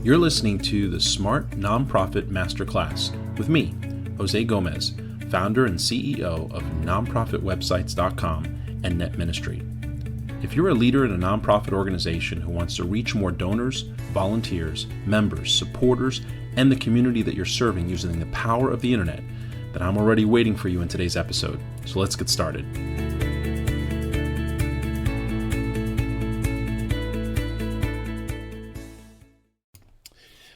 You're listening to the Smart Nonprofit Masterclass with me, Jose Gomez, founder and CEO of nonprofitwebsites.com and Net Ministry. If you're a leader in a nonprofit organization who wants to reach more donors, volunteers, members, supporters, and the community that you're serving using the power of the internet, then I'm already waiting for you in today's episode. So let's get started.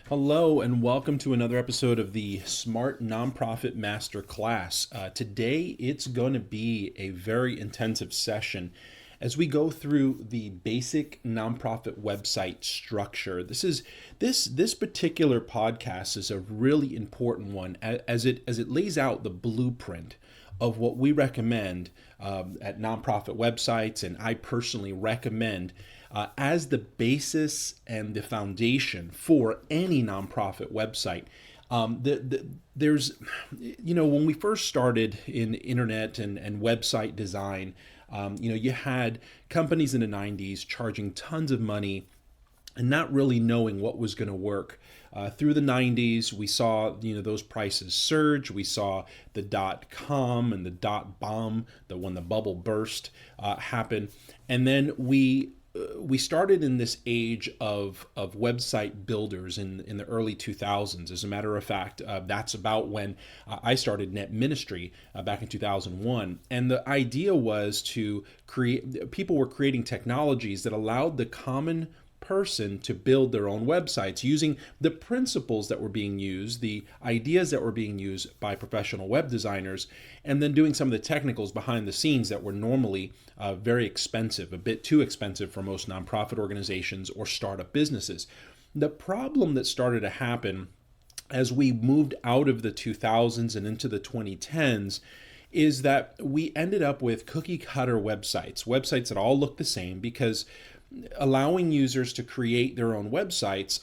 Hello and welcome to another episode of the Smart Nonprofit Masterclass. Today it's going to be a very intensive session as we go through the basic nonprofit website structure. This particular podcast is a really important one as it lays out the blueprint of what we recommend at nonprofit websites, and I personally recommend as the basis and the foundation for any nonprofit website. There's, when we first started in internet and website design, you had companies in the 90s charging tons of money and not really knowing what was going to work. Through the 90s, we saw those prices surge. We saw the .com and the .bomb, when the bubble burst, happen, and then we started in this age of website builders in the early 2000s. As a matter of fact, that's about when I started Net Ministry back in 2001. And the idea was to people were creating technologies that allowed the common person to build their own websites using the principles that were being used, the ideas that were being used by professional web designers, and then doing some of the technicals behind the scenes that were normally very expensive, a bit too expensive for most nonprofit organizations or startup businesses. The problem that started to happen as we moved out of the 2000s and into the 2010s is that we ended up with cookie cutter websites that all look the same, because allowing users to create their own websites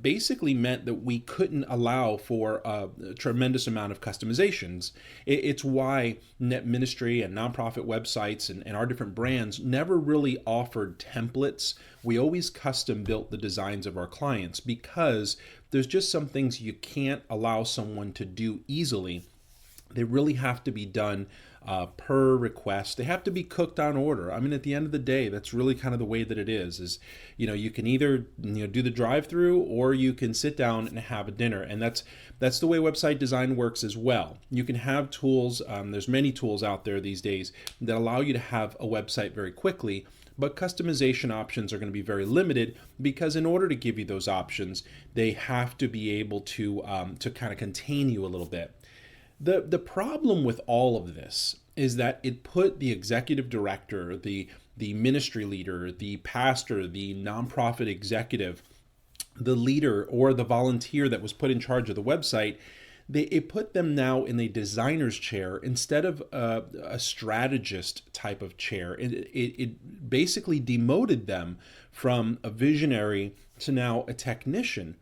basically meant that we couldn't allow for a tremendous amount of customizations. It's why Net Ministry and nonprofit websites and our different brands never really offered templates. We always custom built the designs of our clients, because there's just some things you can't allow someone to do easily. They really have to be done per request. They have to be cooked on order. I mean, at the end of the day, that's really kind of the way that it is you can either do the drive-through, or you can sit down and have a dinner. And that's the way website design works as well. You can have tools. There's many tools out there these days that allow you to have a website very quickly, but customization options are going to be very limited, because in order to give you those options, they have to be able to kind of contain you a little bit. The problem with all of this is that it put the executive director, the ministry leader, the pastor, the nonprofit executive, the leader, or the volunteer that was put in charge of the website, it put them now in a designer's chair instead of a strategist type of chair. It basically demoted them from a visionary to now a technician.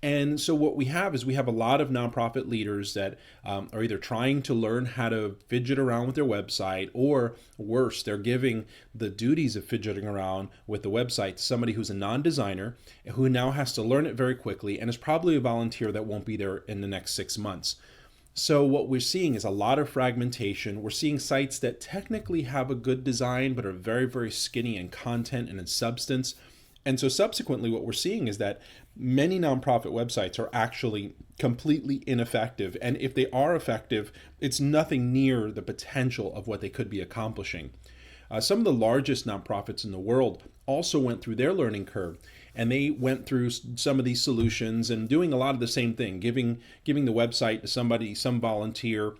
And so what we have is a lot of nonprofit leaders that are either trying to learn how to fidget around with their website, or worse, they're giving the duties of fidgeting around with the website to somebody who's a non-designer, who now has to learn it very quickly, and is probably a volunteer that won't be there in the next 6 months. So what we're seeing is a lot of fragmentation. We're seeing sites that technically have a good design but are very, very skinny in content and in substance. And so subsequently, what we're seeing is that many nonprofit websites are actually completely ineffective. And if they are effective, it's nothing near the potential of what they could be accomplishing. Some of the largest nonprofits in the world also went through their learning curve, and they went through some of these solutions and doing a lot of the same thing, giving the website to somebody, some volunteer,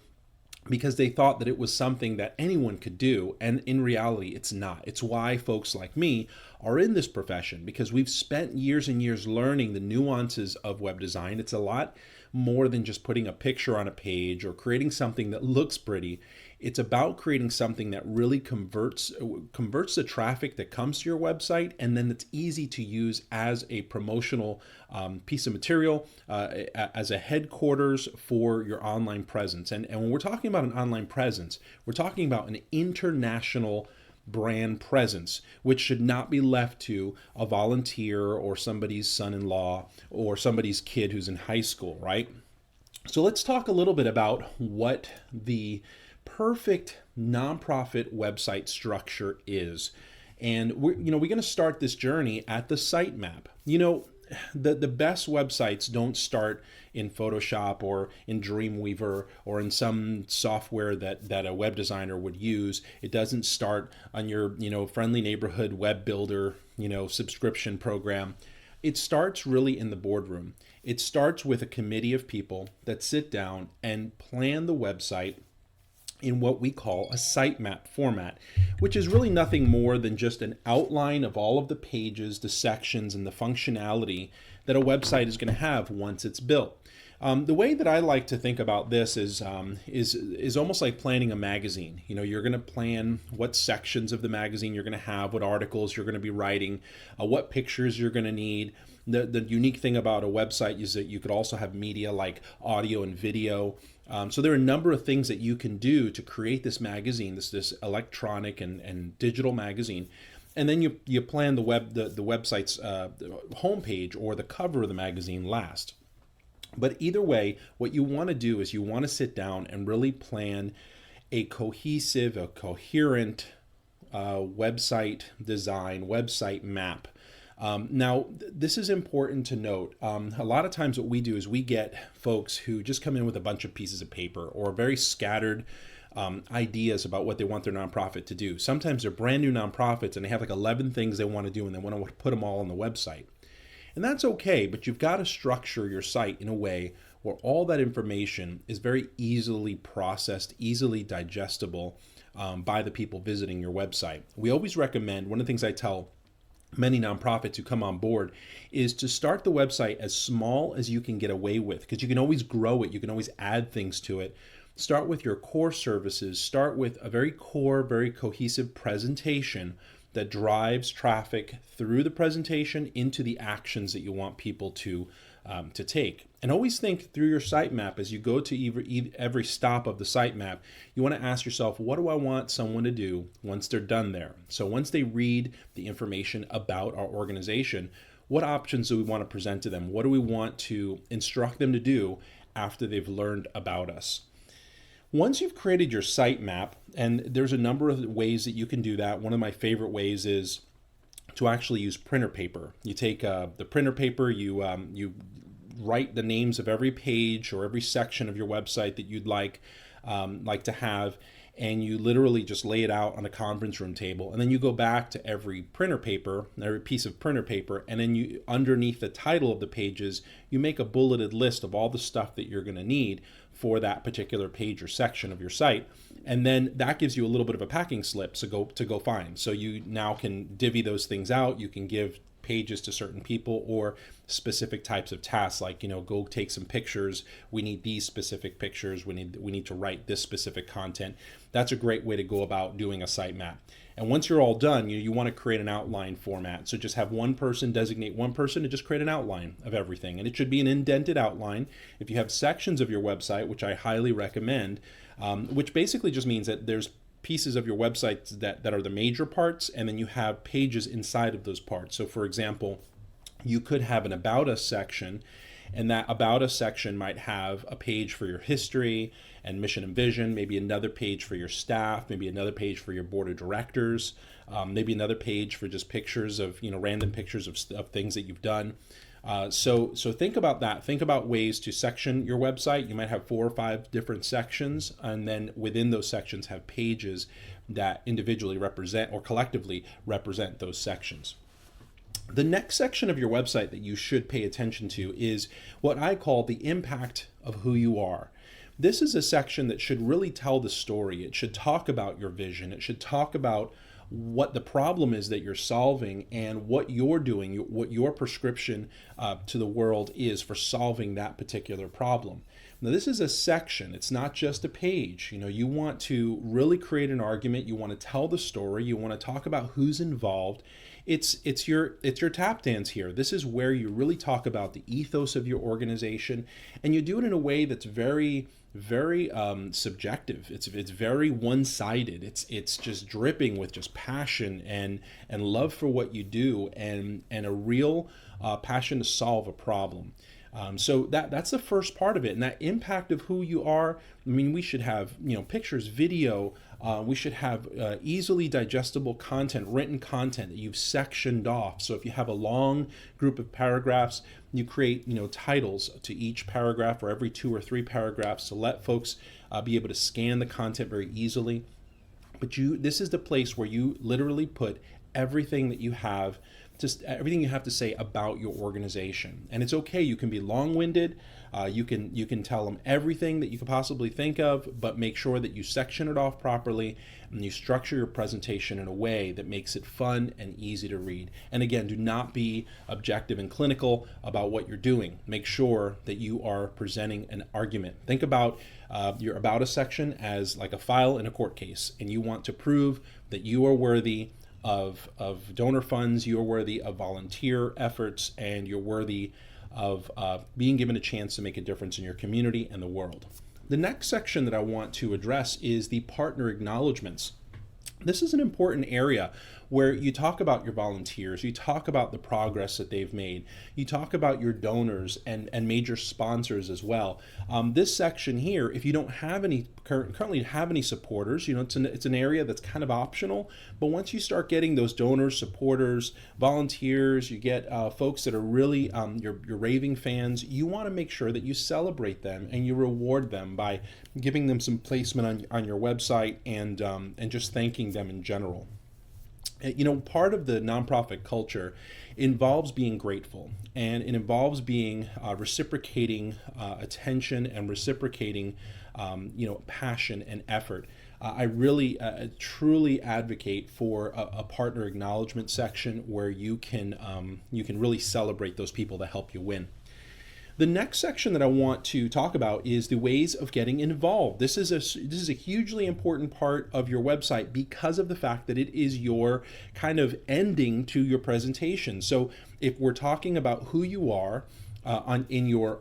because they thought that it was something that anyone could do. And in reality, it's not. It's why folks like me are in this profession, because we've spent years and years learning the nuances of web design. It's a lot more than just putting a picture on a page or creating something that looks pretty. It's about creating something that really converts the traffic that comes to your website, and then it's easy to use as a promotional piece of material, as a headquarters for your online presence. And when we're talking about an online presence, we're talking about an international brand presence, which should not be left to a volunteer or somebody's son-in-law or somebody's kid who's in high school, right? So let's talk a little bit about what the perfect nonprofit website structure is. And we're going to start this journey at the sitemap. The best websites don't start in Photoshop or in Dreamweaver or in some software that a web designer would use. It doesn't start on your, friendly neighborhood web builder, subscription program. It starts really in the boardroom. It starts with a committee of people that sit down and plan the website in what we call a sitemap format, which is really nothing more than just an outline of all of the pages, the sections, and the functionality that a website is going to have once it's built. The way that I like to think about this is almost like planning a magazine. You're going to plan what sections of the magazine you're going to have, what articles you're going to be writing, what pictures you're going to need. The unique thing about a website is that you could also have media like audio and video. So there are a number of things that you can do to create this magazine, this electronic and digital magazine. And then you plan the website's homepage or the cover of the magazine last. But either way, what you want to do is you want to sit down and really plan a cohesive, a coherent website design, website map. Now, this is important to note. A lot of times what we do is we get folks who just come in with a bunch of pieces of paper or very scattered ideas about what they want their nonprofit to do. Sometimes they're brand new nonprofits and they have like 11 things they want to do and they want to put them all on the website. And that's okay, but you've got to structure your site in a way where all that information is very easily processed, easily digestible by the people visiting your website. We always recommend, one of the things I tell many nonprofits who come on board is to start the website as small as you can get away with, because you can always grow it, you can always add things to it. Start with your core services, start with a very core, very cohesive presentation that drives traffic through the presentation into the actions that you want people to take. And always think through your sitemap as you go to every stop of the sitemap, you want to ask yourself, what do I want someone to do once they're done there? So once they read the information about our organization, what options do we want to present to them? What do we want to instruct them to do after they've learned about us? Once you've created your sitemap, and there's a number of ways that you can do that. One of my favorite ways is to actually use printer paper. You take the printer paper, you write the names of every page or every section of your website that you'd like to have, and you literally just lay it out on a conference room table. And then you go back to every piece of printer paper, and then you, underneath the title of the pages, you make a bulleted list of all the stuff that you're going to need for that particular page or section of your site. And then that gives you a little bit of a packing slip to go find. So you now can divvy those things out. You can give pages to certain people or specific types of tasks, like, go take some pictures. We need these specific pictures. We need to write this specific content. That's a great way to go about doing a sitemap. And once you're all done, you want to create an outline format. So just have one person designate one person to just create an outline of everything. And it should be an indented outline. If you have sections of your website, which I highly recommend, which basically just means that there's pieces of your website that are the major parts, and then you have pages inside of those parts. So for example, you could have an About Us section, and that About Us section might have a page for your history and mission and vision, maybe another page for your staff, maybe another page for your board of directors, maybe another page for just pictures of, random pictures of things that you've done. So think about that. Think about ways to section your website. You might have 4 or 5 different sections, and then within those sections have pages that individually represent or collectively represent those sections. The next section of your website that you should pay attention to is what I call the impact of who you are. This is a section that should really tell the story. It should talk about your vision. It should talk about what the problem is that you're solving and what you're doing, what your prescription to the world is for solving that particular problem. Now, this is a section. It's not just a page. You want to really create an argument. You want to tell the story. You want to talk about who's involved it's your tap dance here. This is where you really talk about the ethos of your organization, and you do it in a way that's very subjective. It's very one-sided. It's just dripping with just passion and love for what you do, and a real passion to solve a problem. So that's the first part of it, and that impact of who you are. I mean, we should have pictures, video. We should have easily digestible content, written content that you've sectioned off. So if you have a long group of paragraphs, you create titles to each paragraph or every 2 or 3 paragraphs to let folks be able to scan the content very easily. But this is the place where you literally put everything that you have, just everything you have to say about your organization. And it's okay, you can be long-winded, you can tell them everything that you could possibly think of, but make sure that you section it off properly and you structure your presentation in a way that makes it fun and easy to read. And again, do not be objective and clinical about what you're doing. Make sure that you are presenting an argument. Think about your About Us section as like a file in a court case, and you want to prove that you are worthy of donor funds, you're worthy of volunteer efforts, and you're worthy of being given a chance to make a difference in your community and the world. The next section that I want to address is the partner acknowledgments. This is an important area where you talk about your volunteers, you talk about the progress that they've made, you talk about your donors and major sponsors as well. This section here, if you don't have any currently have any supporters, it's an area that's kind of optional. But once you start getting those donors, supporters, volunteers, you get folks that are really your raving fans, you want to make sure that you celebrate them and you reward them by giving them some placement on your website and just thanking them in general. Part of the nonprofit culture involves being grateful, and it involves being reciprocating attention and reciprocating, passion and effort. I really truly advocate for a partner acknowledgement section where you can really celebrate those people that help you win. The next section that I want to talk about is the ways of getting involved. This is a hugely important part of your website because of the fact that it is your kind of ending to your presentation. So if we're talking about who you are in your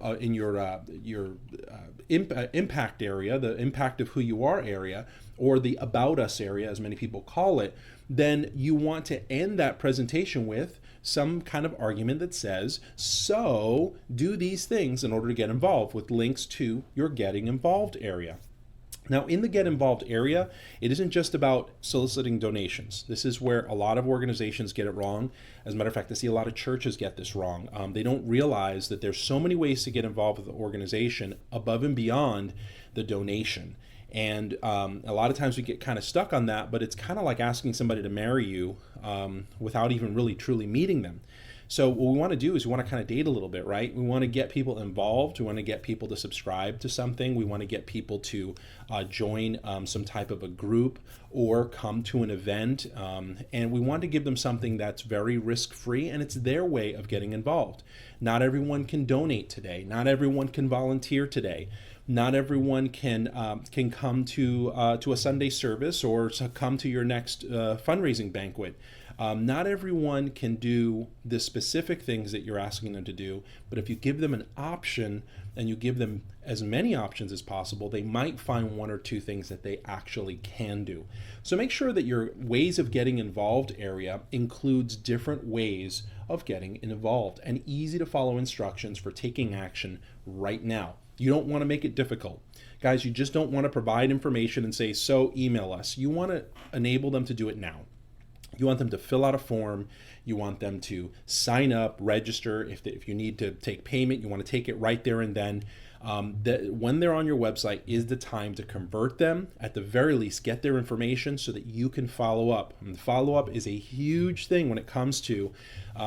impact area, the impact of who you are area, or the About Us area, as many people call it, then you want to end that presentation with some kind of argument that says, so do these things in order to get involved, with links to your Getting Involved area. Now, in the Get Involved area, it isn't just about soliciting donations. This is where a lot of organizations get it wrong. As a matter of fact, I see a lot of churches get this wrong. They don't realize that there's so many ways to get involved with the organization above and beyond the donation. And a lot of times we get kind of stuck on that, but it's kind of like asking somebody to marry you without even really truly meeting them. So what we want to do is we want to kind of date a little bit, right? We want to get people involved. We want to get people to subscribe to something. We want to get people to join some type of a group or come to an event. And we want to give them something that's very risk-free, and it's their way of getting involved. Not everyone can donate today. Not everyone can volunteer today. Not everyone can come to a Sunday service or to come to your next fundraising banquet. Not everyone can do the specific things that you're asking them to do, but if you give them an option and you give them as many options as possible, they might find 1 or 2 things that they actually can do. So make sure that your ways of getting involved area includes different ways of getting involved and easy to follow instructions for taking action right now. You don't want to make it difficult. Guys, you just don't want to provide information and say, so email us. You want to enable them to do it now. You want them to fill out a form. You want them to sign up, register. If you need to take payment, you want to take it right there and then. When they're on your website is the time to convert them. At the very least, get their information so that you can follow up. And follow-up is a huge thing when it comes to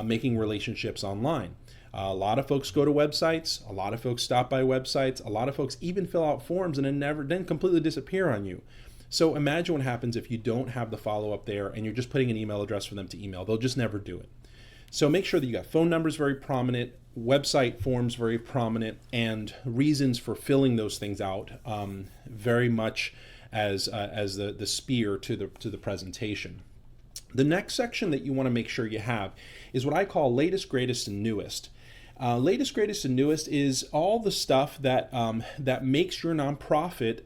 making relationships online. A lot of folks go to websites. A lot of folks stop by websites. A lot of folks even fill out forms and then completely disappear on you. So imagine what happens if you don't have the follow-up there and you're just putting an email address for them to email. They'll just never do it. So make sure that you got phone numbers very prominent, website forms very prominent, and reasons for filling those things out very much as the spear to the presentation. The next section that you want to make sure you have is what I call latest, greatest, and newest. Latest, greatest, and newest is all the stuff that that makes your nonprofit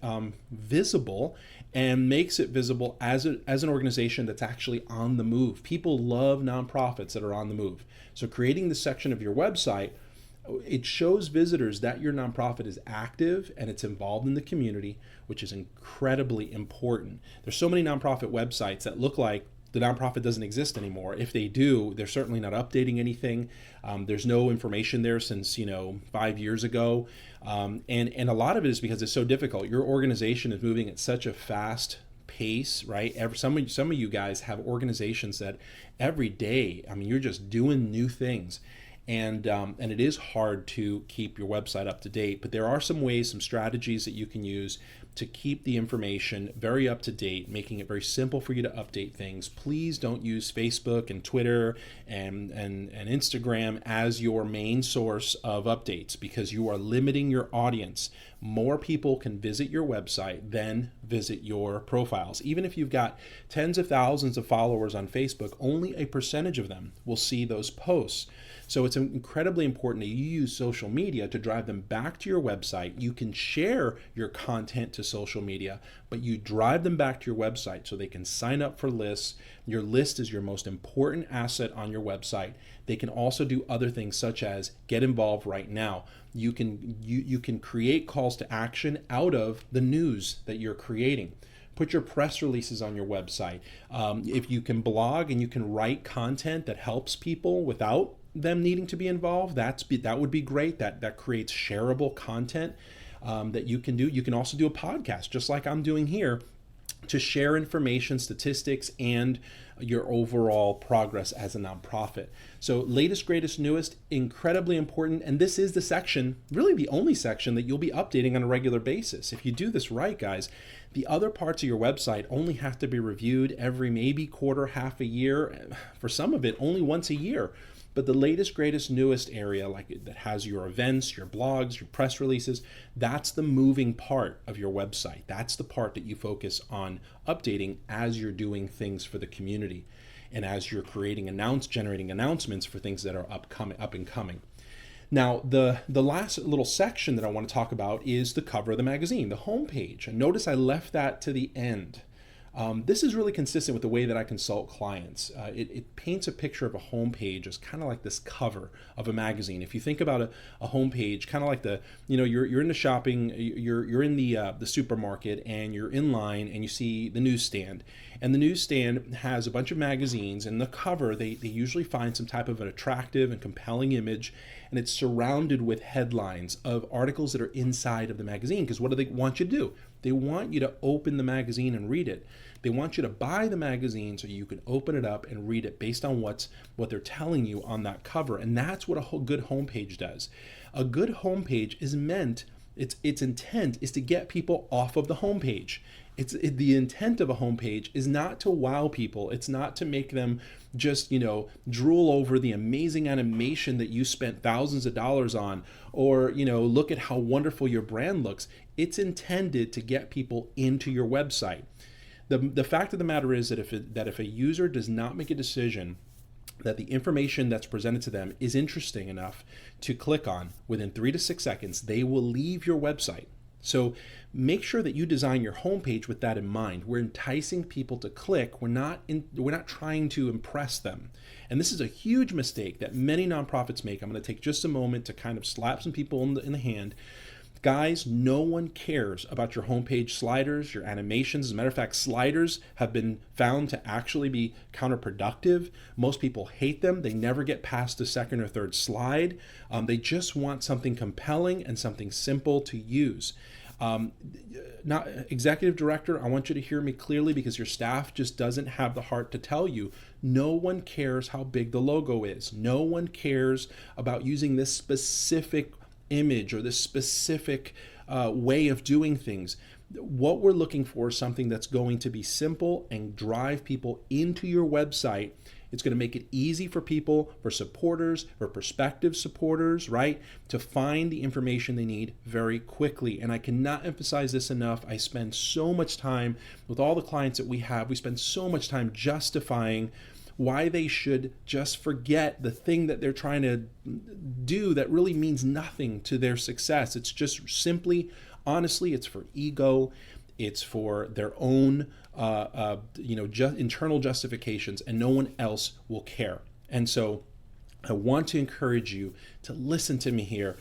visible and makes it visible as an organization that's actually on the move. People love nonprofits that are on the move. So creating this section of your website, it shows visitors that your nonprofit is active and it's involved in the community, which is incredibly important. There's so many nonprofit websites that look like the nonprofit doesn't exist anymore. If they do, they're certainly not updating anything. There's no information there since 5 years ago, and a lot of it is because it's so difficult. Your organization is moving at such a fast pace, right? Some of you guys have organizations that every day, I mean, you're just doing new things. And it is hard to keep your website up to date, but there are some ways, some strategies that you can use to keep the information very up to date, making it very simple for you to update things. Please don't use Facebook and Twitter and Instagram as your main source of updates, because you are limiting your audience. More people can visit your website than visit your profiles. Even if you've got tens of thousands of followers on Facebook, only a percentage of them will see those posts. So it's incredibly important that you use social media to drive them back to your website. You can share your content to social media, but you drive them back to your website so they can sign up for lists. Your list is your most important asset on your website. They can also do other things such as get involved right now. You can create calls to action out of the news that you're creating. Put your press releases on your website. If you can blog and you can write content that helps people without them needing to be involved, that would be great. That creates shareable content that you can do. You can also do a podcast, just like I'm doing here, to share information, statistics, and your overall progress as a nonprofit. So latest, greatest, newest, incredibly important. And this is the section, really the only section that you'll be updating on a regular basis. If you do this right, guys, the other parts of your website only have to be reviewed every maybe quarter, half a year. For some of it, only once a year. But the latest, greatest, newest area, like that has your events, your blogs, your press releases, that's the moving part of your website. That's the part that you focus on updating as you're doing things for the community and as you're generating announcements for things that are up and coming. Now, the last little section that I want to talk about is the cover of the magazine, the homepage. And notice I left that to the end. This is really consistent with the way that I consult clients. It paints a picture of a homepage as kind of like this cover of a magazine. If you think about a homepage, kind of like you're in the shopping, you're in the supermarket, and you're in line, and you see the newsstand. And the newsstand has a bunch of magazines, and the cover, they usually find some type of an attractive and compelling image, and it's surrounded with headlines of articles that are inside of the magazine. Because what do they want you to do? They want you to open the magazine and read it. They want you to buy the magazine so you can open it up and read it based on what they're telling you on that cover. And that's what a good homepage does. A good homepage is meant, its intent is to get people off of the homepage. The intent of a homepage is not to wow people. It's not to make them just, drool over the amazing animation that you spent thousands of dollars on, or, look at how wonderful your brand looks. It's intended to get people into your website. The fact of the matter is that if a user does not make a decision that the information that's presented to them is interesting enough to click on, within 3 to 6 seconds, they will leave your website. So make sure that you design your homepage with that in mind. We're enticing people to click. We're not trying to impress them. And this is a huge mistake that many nonprofits make. I'm going to take just a moment to kind of slap some people in the hand. Guys, no one cares about your homepage sliders, your animations. As a matter of fact, sliders have been found to actually be counterproductive. Most people hate them. They never get past the second or third slide. They just want something compelling and something simple to use. Not executive director, I want you to hear me clearly, because your staff just doesn't have the heart to tell you. No one cares how big the logo is. No one cares about using this specific image or this specific way of doing things. What we're looking for is something that's going to be simple and drive people into your website It's going to make it easy for people, for supporters, for prospective supporters, right, to find the information they need very quickly. And I cannot emphasize this enough. I spend so much time with all the clients that we have. We spend so much time justifying why they should just forget the thing that they're trying to do that really means nothing to their success. It's just simply, honestly, it's for ego. It's for their own, internal justifications, and no one else will care. And so I want to encourage you to listen to me here.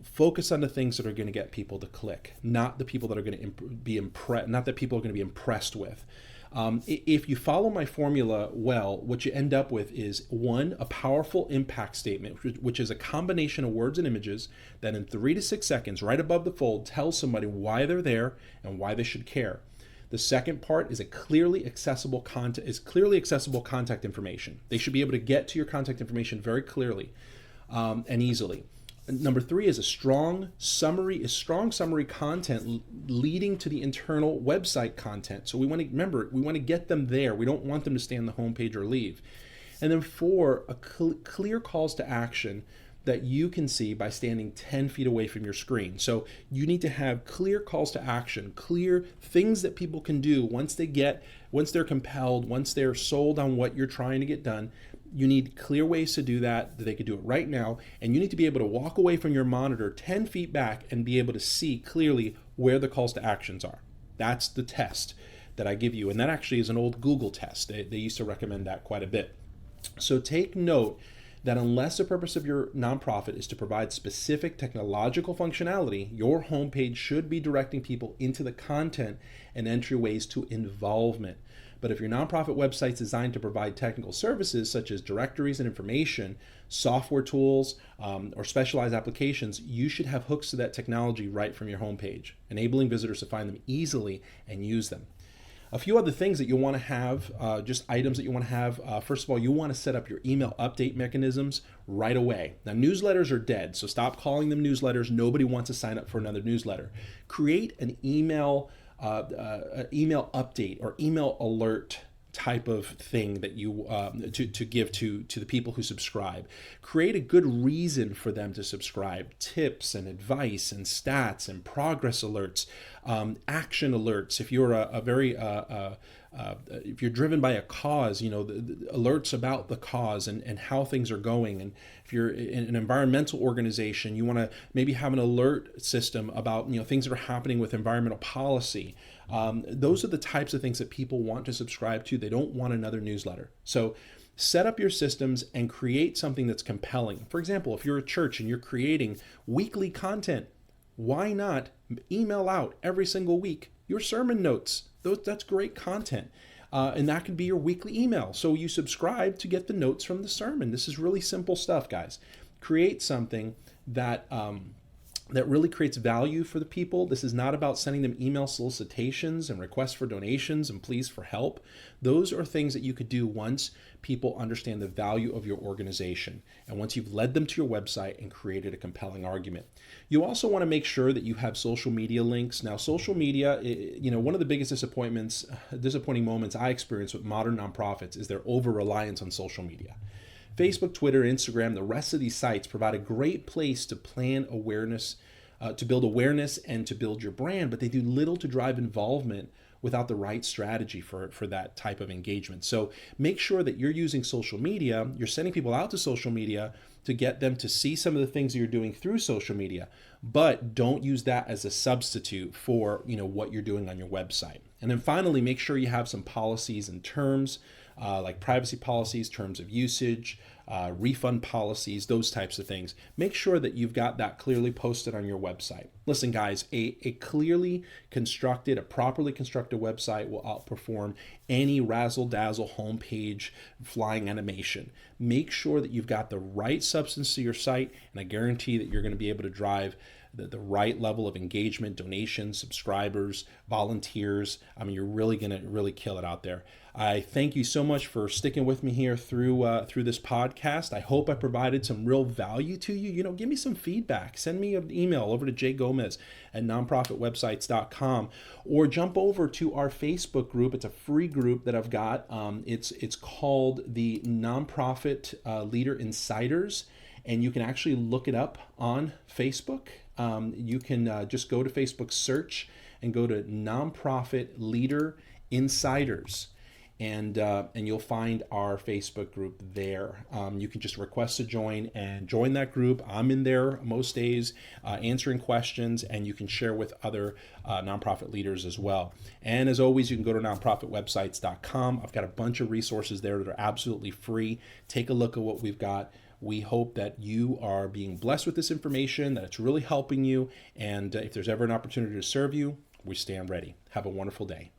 Focus on the things that are going to get people to click, not the people that are going to be impressed, not that people are going to be impressed with. If you follow my formula well, what you end up with is, one, a powerful impact statement, which is a combination of words and images that in 3 to 6 seconds, right above the fold, tells somebody why they're there and why they should care. The second part is clearly accessible contact information. They should be able to get to your contact information very clearly and easily. Number 3 is strong summary content leading to the internal website content. So we want to get them there. We don't want them to stay on the homepage or leave. And then 4, clear calls to action that you can see by standing 10 feet away from your screen. So you need to have clear calls to action, clear things that people can do once they're compelled, once they're sold on what you're trying to get done. You need clear ways to do that they could do it right now. And you need to be able to walk away from your monitor 10 feet back and be able to see clearly where the calls to actions are. That's the test that I give you. And that actually is an old Google test. They used to recommend that quite a bit. So take note that unless the purpose of your nonprofit is to provide specific technological functionality, your homepage should be directing people into the content and entryways to involvement. But if your nonprofit website is designed to provide technical services such as directories and information, software tools, or specialized applications, you should have hooks to that technology right from your homepage, enabling visitors to find them easily and use them. A few other things that you want to have, just items that you want to have. First of all, you want to set up your email update mechanisms right away. Now, newsletters are dead, so stop calling them newsletters. Nobody wants to sign up for another newsletter. Create an email update or email alert type of thing that you to give to the people who subscribe. Create a good reason for them to subscribe. Tips and advice and stats and progress alerts, action alerts. If you're if you're driven by a cause, the alerts about the cause and how things are going. And if you're in an environmental organization, you want to maybe have an alert system about things that are happening with environmental policy. Those are the types of things that people want to subscribe to. They don't want another newsletter. So set up your systems and create something that's compelling. For example, if you're a church and you're creating weekly content, why not email out every single week your sermon notes? That's great content. And that could be your weekly email. So you subscribe to get the notes from the sermon. This is really simple stuff, guys. Create something that really creates value for the people. This is not about sending them email solicitations and requests for donations and pleas for help. Those are things that you could do once people understand the value of your organization and once you've led them to your website and created a compelling argument. You also want to make sure that you have social media links. Now, social media, one of the biggest disappointing moments I experience with modern nonprofits is their over-reliance on social media. Facebook, Twitter, Instagram, the rest of these sites provide a great place to plan awareness, to build awareness and to build your brand, but they do little to drive involvement without the right strategy for that type of engagement. So make sure that you're using social media, you're sending people out to social media to get them to see some of the things that you're doing through social media, but don't use that as a substitute for what you're doing on your website. And then finally, make sure you have some policies and terms, like privacy policies, terms of usage, refund policies, those types of things. Make sure that you've got that clearly posted on your website. Listen, guys, a properly constructed website will outperform any razzle-dazzle homepage flying animation. Make sure that you've got the right substance to your site, and I guarantee that you're going to be able to drive the right level of engagement, donations, subscribers, volunteers. I mean, you're really going to kill it out there. I thank you so much for sticking with me here through this podcast. podcast. I hope I provided some real value to you. Give me some feedback. Send me an email over to jgomez@nonprofitwebsites.com, or jump over to our Facebook group. It's a free group that I've got. It's called the Nonprofit Leader Insiders, and you can actually look it up on Facebook. You can just go to Facebook, search, and go to Nonprofit Leader Insiders, and you'll find our Facebook group there. You can just request to join and join that group. I'm in there most days answering questions, and you can share with other nonprofit leaders as well. And as always, you can go to nonprofitwebsites.com. I've got a bunch of resources there that are absolutely free. Take a look at what we've got. We hope that you are being blessed with this information, that it's really helping you, and if there's ever an opportunity to serve you, we stand ready. Have a wonderful day.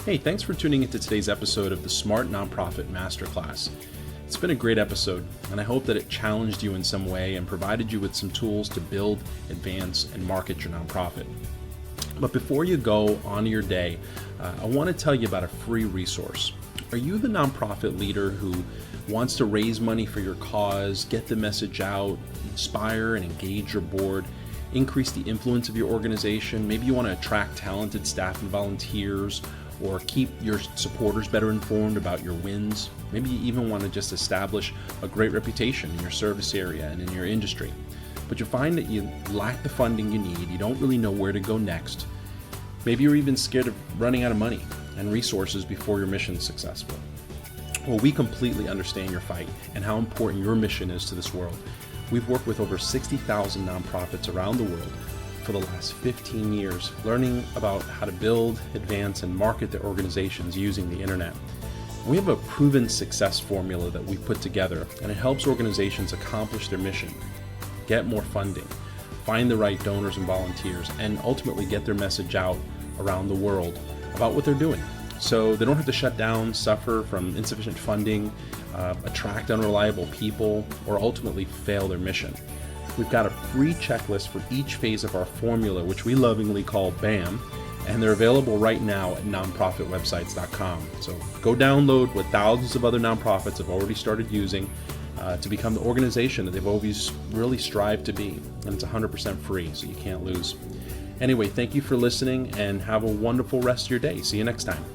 Hey, thanks for tuning into today's episode of the Smart Nonprofit Masterclass. It's been a great episode, and I hope that it challenged you in some way and provided you with some tools to build, advance, and market your nonprofit. But before you go on your day, I want to tell you about a free resource. Are you the nonprofit leader who wants to raise money for your cause, get the message out, inspire and engage your board, increase the influence of your organization? Maybe you want to attract talented staff and volunteers, or keep your supporters better informed about your wins. Maybe you even want to just establish a great reputation in your service area and in your industry. But you find that you lack the funding you need, you don't really know where to go next. Maybe you're even scared of running out of money and resources before your mission is successful. Well, we completely understand your fight and how important your mission is to this world. We've worked with over 60,000 nonprofits around the world for the last 15 years, learning about how to build, advance, and market their organizations using the internet. We have a proven success formula that we've put together, and it helps organizations accomplish their mission, get more funding, find the right donors and volunteers, and ultimately get their message out around the world about what they're doing, so they don't have to shut down, suffer from insufficient funding, attract unreliable people, or ultimately fail their mission. We've got a free checklist for each phase of our formula, which we lovingly call BAM, and they're available right now at nonprofitwebsites.com. So go download what thousands of other nonprofits have already started using to become the organization that they've always really strived to be. And it's 100% free, so you can't lose. Anyway, thank you for listening, and have a wonderful rest of your day. See you next time.